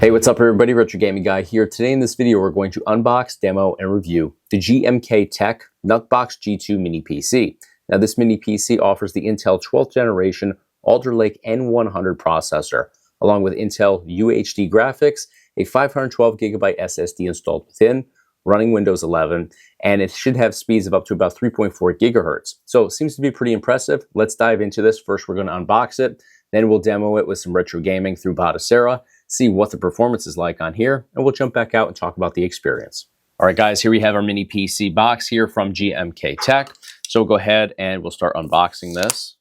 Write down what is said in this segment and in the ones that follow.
Hey, what's up everybody? Retro Gaming Guy here. Today in this video, we're going to unbox, demo, and review the GMKtec NucBox G2 Mini PC. Now this Mini PC offers the Intel 12th generation Alder Lake N100 processor, along with Intel UHD graphics, a 512GB SSD installed within, running Windows 11, and it should have speeds of up to about 3.4 gigahertz. So it seems to be pretty impressive. Let's dive into this. First, we're going to unbox it. Then we'll demo it with some retro gaming through Batocera, see what the performance is like on here, and we'll jump back out and talk about the experience. All right, guys, here we have our mini PC box here from GMKtec. So we'll go ahead and we'll start unboxing this.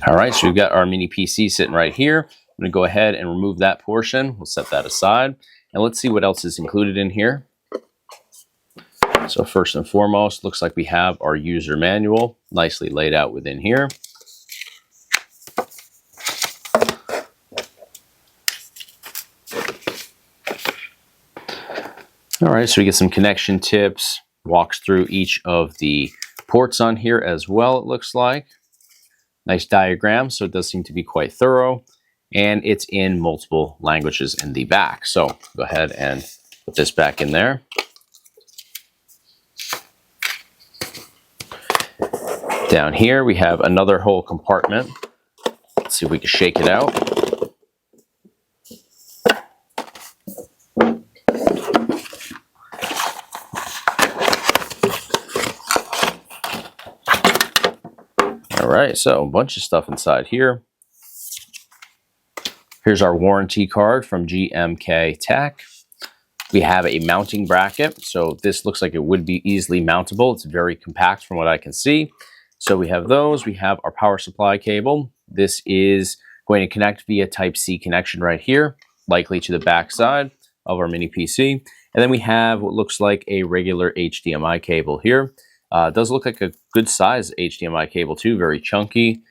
All right, so we've got our mini PC sitting right here. I'm gonna go ahead and remove that portion. We'll set that aside. And let's see what else is included in here. So first and foremost, looks like we have our user manual nicely laid out within here. All right, so we get some connection tips, walks through each of the ports on here as well, it looks like. Nice diagram, so it does seem to be quite thorough, and it's in multiple languages in the back. So go ahead and put this back in there. Down here we have another whole compartment. Let's see if we can shake it out. All right, so a bunch of stuff inside here. Here's our warranty card from GMKtec. We have a mounting bracket, so this looks like it would be easily mountable. It's very compact from what I can see. So we have those. We have our power supply cable. This is going to connect via Type-C connection right here, likely to the back side of our mini PC. And then we have what looks like a regular HDMI cable here. It does look like a good size HDMI cable too, very chunky,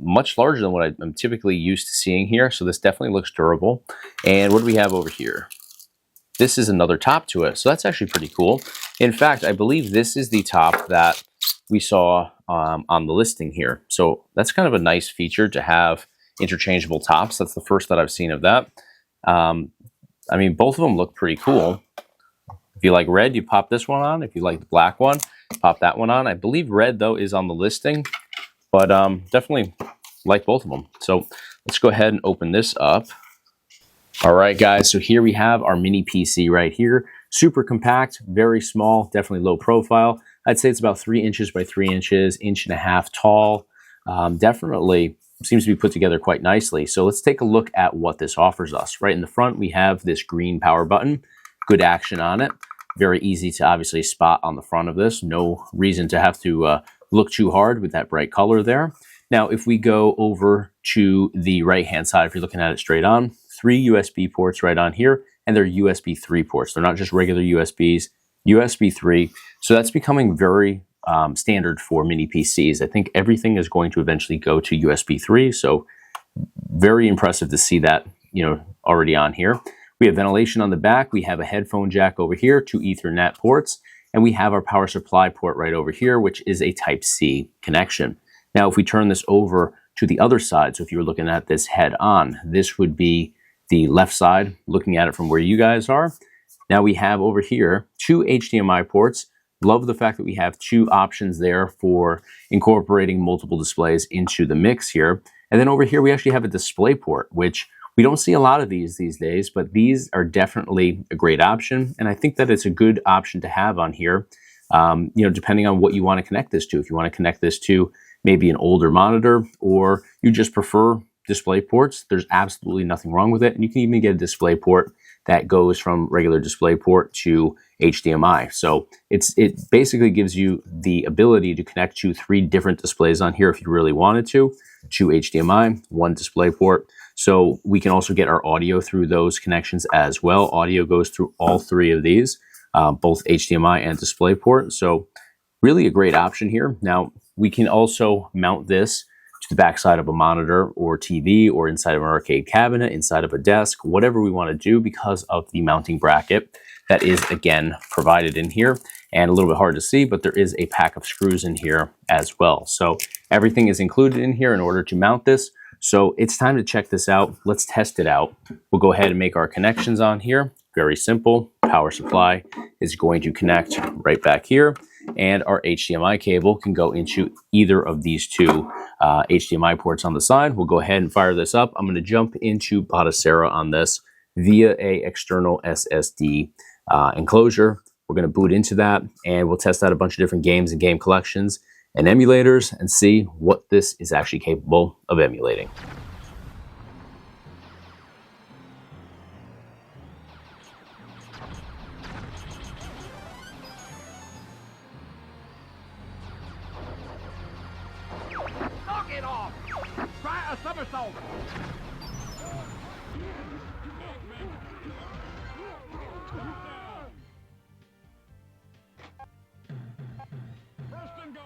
much larger than what I'm typically used to seeing here. So this definitely looks durable. And what do we have over here? This is another top to it. So that's actually pretty cool. In fact, I believe this is the top that we saw on the listing here. So that's kind of a nice feature to have interchangeable tops. That's the first that I've seen of that. I mean, both of them look pretty cool. If you like red, you pop this one on. If you like the black one, pop that one on. I believe red, though, is on the listing, but definitely like both of them. So let's go ahead and open this up. All right, guys, so here we have our mini PC right here. Super compact, very small, definitely low profile. I'd say it's about 3 inches by 3 inches, 1.5 inches tall. Definitely seems to be put together quite nicely. So let's take a look at what this offers us. Right in the front, we have this green power button. Good action on it. Very easy to obviously spot on the front of this. No reason to have to look too hard with that bright color there. Now, if we go over to the right-hand side, if you're looking at it straight on, 3 USB ports right on here, and they're USB 3 ports. They're not just regular USBs, USB 3. So that's becoming very standard for mini PCs. I think everything is going to eventually go to USB 3. So very impressive to see that, already on here. We have ventilation on the back. We have a headphone jack over here, 2 Ethernet ports, and we have our power supply port right over here, which is a Type-C connection. Now, if we turn this over to the other side, so if you were looking at this head on, this would be the left side, looking at it from where you guys are. Now we have over here 2 HDMI ports. Love the fact that we have 2 options there for incorporating multiple displays into the mix here. And then over here, we actually have a display port, which we don't see a lot of these days, but these are definitely a great option. And I think that it's a good option to have on here, depending on what you want to connect this to. If you want to connect this to maybe an older monitor, or you just prefer display ports, there's absolutely nothing wrong with it. And you can even get a display port that goes from regular display port to HDMI. So it basically gives you the ability to connect to 3 different displays on here if you really wanted to. 2 HDMI, 1 display port. So we can also get our audio through those connections as well. Audio goes through all 3 of these, both HDMI and DisplayPort. So really a great option here. Now we can also mount this to the backside of a monitor or TV, or inside of an arcade cabinet, inside of a desk, whatever we want to do, because of the mounting bracket that is again provided in here. And a little bit hard to see, but there is a pack of screws in here as well. So everything is included in here in order to mount this. So it's time to check this out. Let's test it out. We'll go ahead and make our connections on here. Very simple. Power supply is going to connect right back here, and our HDMI cable can go into either of these two HDMI ports on the side. We'll go ahead and fire this up. I'm going to jump into Batocera on this via a external SSD enclosure. We're going to boot into that, and we'll test out a bunch of different games and game collections and emulators and see what this is actually capable of emulating. Knock it off! Try a somersault! First and goal!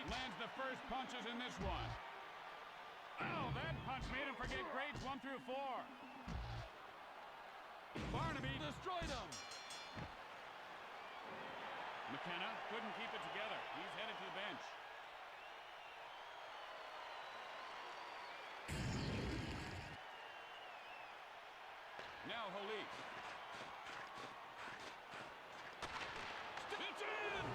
Lands the first punches in this one. Oh, that punch made him forget grades 1 through 4. Barnaby destroyed him. McKenna couldn't keep it together. He's headed to the bench. Now Holik. It's in!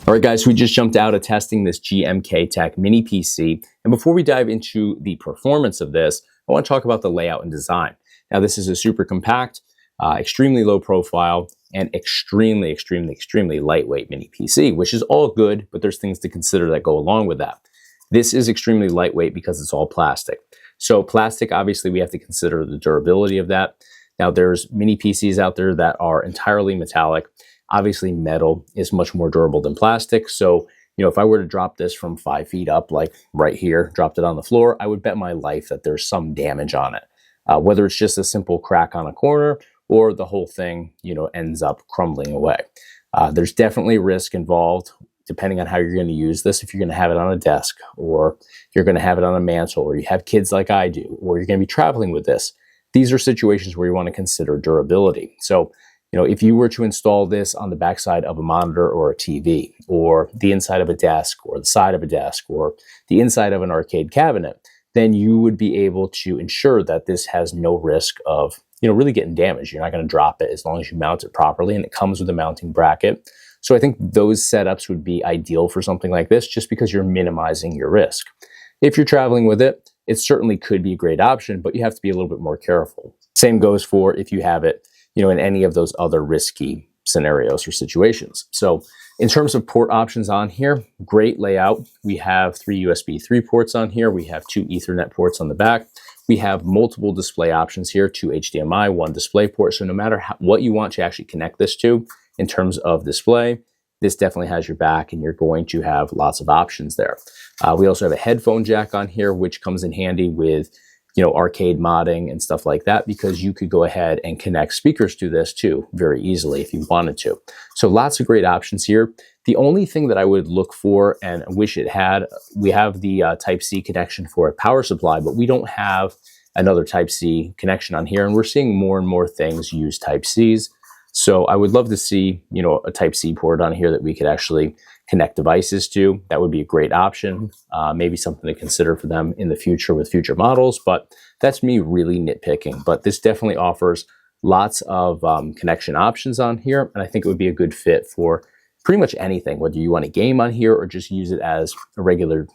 All right, guys, so we just jumped out of testing this GMKtec mini PC. And before we dive into the performance of this, I want to talk about the layout and design. Now, this is a super compact, extremely low profile, and extremely lightweight mini PC, which is all good, but there's things to consider that go along with that. This is extremely lightweight because it's all plastic. So plastic, obviously, we have to consider the durability of that. Now, there's mini PCs out there that are entirely metallic. Obviously, metal is much more durable than plastic. So, if I were to drop this from 5 feet up, like right here, dropped it on the floor, I would bet my life that there's some damage on it. Whether it's just a simple crack on a corner or the whole thing, ends up crumbling away. There's definitely risk involved depending on how you're going to use this. If you're going to have it on a desk, or you're going to have it on a mantle, or you have kids like I do, or you're going to be traveling with this, these are situations where you want to consider durability. So, if you were to install this on the backside of a monitor or a TV, or the inside of a desk, or the side of a desk, or the inside of an arcade cabinet, then you would be able to ensure that this has no risk of, really getting damaged. You're not going to drop it as long as you mount it properly, and it comes with a mounting bracket. So I think those setups would be ideal for something like this, just because you're minimizing your risk. If you're traveling with it, it certainly could be a great option, but you have to be a little bit more careful. Same goes for if you have it in any of those other risky scenarios or situations. So in terms of port options on here, great layout. We have 3 USB 3 ports on here. We have 2 Ethernet ports on the back. We have multiple display options here, 2 HDMI, 1 display port. So no matter what you want to actually connect this to in terms of display, this definitely has your back, and you're going to have lots of options there. We also have a headphone jack on here, which comes in handy with arcade modding and stuff like that, because you could go ahead and connect speakers to this too very easily if you wanted to. So lots of great options here. The only thing that I would look for and wish it had, we have the Type-C connection for a power supply, but we don't have another Type-C connection on here, and we're seeing more and more things use Type-Cs. So I would love to see, a Type-C port on here that we could actually connect devices to. That would be a great option. Maybe something to consider for them in the future with future models, but that's me really nitpicking. But this definitely offers lots of connection options on here, and I think it would be a good fit for pretty much anything, whether you want to game on here or just use it as a regular,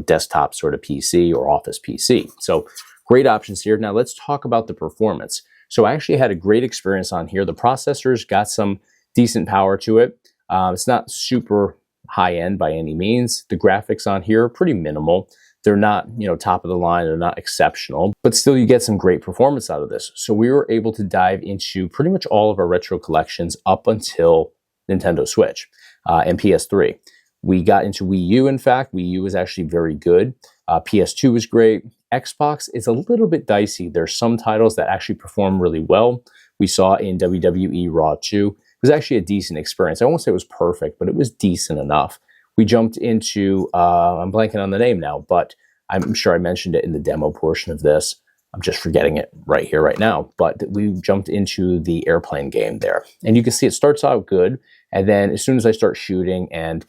desktop sort of PC or office PC. So great options here. Now let's talk about the performance. So I actually had a great experience on here. The processor's got some decent power to it. It's not super high end by any means. The graphics on here are pretty minimal. They're not, top of the line. They're not exceptional, but still you get some great performance out of this. So we were able to dive into pretty much all of our retro collections up until Nintendo Switch and PS3. We got into Wii U, in fact. Wii U was actually very good. PS2 was great. Xbox is a little bit dicey. There's some titles that actually perform really well. We saw in WWE Raw 2. It was actually a decent experience. I won't say it was perfect, but it was decent enough. We jumped into, I'm blanking on the name now, but I'm sure I mentioned it in the demo portion of this. I'm just forgetting it right here, right now. But we jumped into the airplane game there. And you can see it starts out good. And then as soon as I start shooting and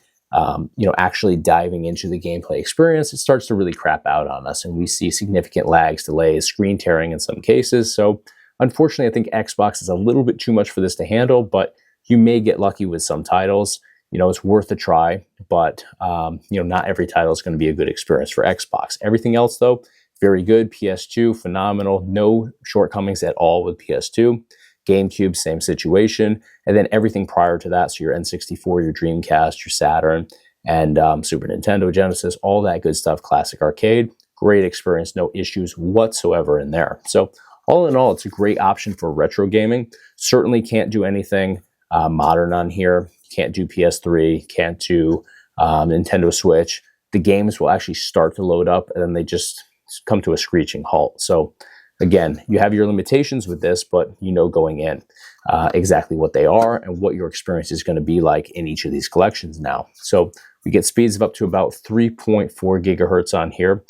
actually diving into the gameplay experience, it starts to really crap out on us. And we see significant lags, delays, screen tearing in some cases. So unfortunately, I think Xbox is a little bit too much for this to handle, but you may get lucky with some titles. It's worth a try, but not every title is going to be a good experience for Xbox. Everything else, though, very good. PS2, phenomenal. No shortcomings at all with PS2. GameCube, same situation. And then everything prior to that, so your N64, your Dreamcast, your Saturn, and Super Nintendo, Genesis, all that good stuff, classic arcade. Great experience, no issues whatsoever in there. So all in all, it's a great option for retro gaming. Certainly can't do anything modern on here. Can't do PS3, can't do Nintendo Switch. The games will actually start to load up, and then they just come to a screeching halt. So again, you have your limitations with this, but going in exactly what they are and what your experience is going to be like in each of these collections now. So we get speeds of up to about 3.4 gigahertz on here,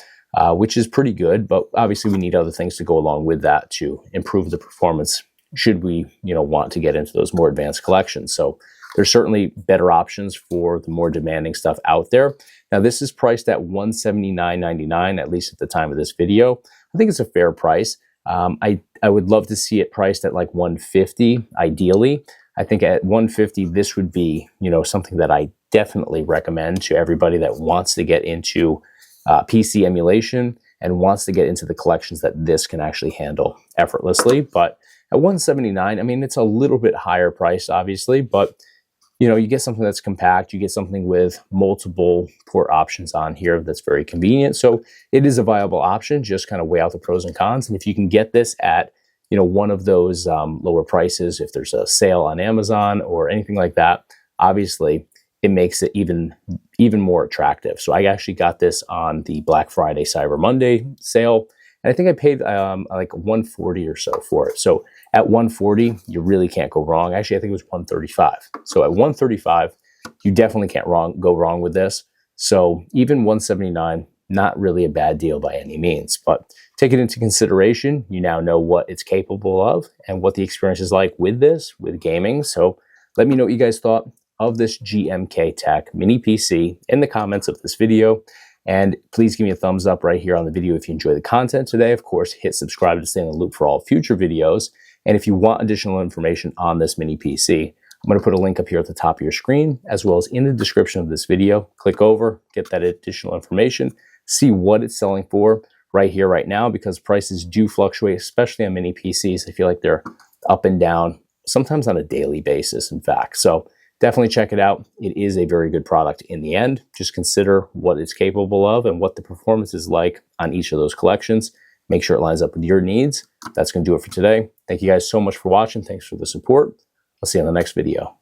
which is pretty good, but obviously we need other things to go along with that to improve the performance should we want to get into those more advanced collections. So there's certainly better options for the more demanding stuff out there. Now, this is priced at $179.99, at least at the time of this video. I think it's a fair price. I would love to see it priced at like $150, ideally. I think at $150, this would be, something that I definitely recommend to everybody that wants to get into PC emulation and wants to get into the collections that this can actually handle effortlessly. But at $179, I mean, it's a little bit higher priced, obviously, but you know, you get something that's compact, you get something with multiple port options on here that's very convenient. So it is a viable option. Just kind of weigh out the pros and cons. And if you can get this at, you know, one of those lower prices, if there's a sale on Amazon or anything like that, obviously it makes it even more attractive. So I actually got this on the Black Friday, Cyber Monday sale. And I think I paid like $140 or so for it. So at $140, you really can't go wrong. Actually, I think it was $135. So at $135, you definitely can't go wrong with this. So even $179, not really a bad deal by any means. But take it into consideration. You now know what it's capable of and what the experience is like with this, with gaming. So let me know what you guys thought of this GMKtec mini PC in the comments of this video. And please give me a thumbs up right here on the video if you enjoy the content today. Of course, hit subscribe to stay in the loop for all future videos. And if you want additional information on this mini PC, I'm going to put a link up here at the top of your screen, as well as in the description of this video. Click over, get that additional information, see what it's selling for right here, right now, because prices do fluctuate, especially on mini PCs. I feel like they're up and down, sometimes on a daily basis, in fact. So definitely check it out. It is a very good product in the end. Just consider what it's capable of and what the performance is like on each of those collections. Make sure it lines up with your needs. That's going to do it for today. Thank you guys so much for watching. Thanks for the support. I'll see you on the next video.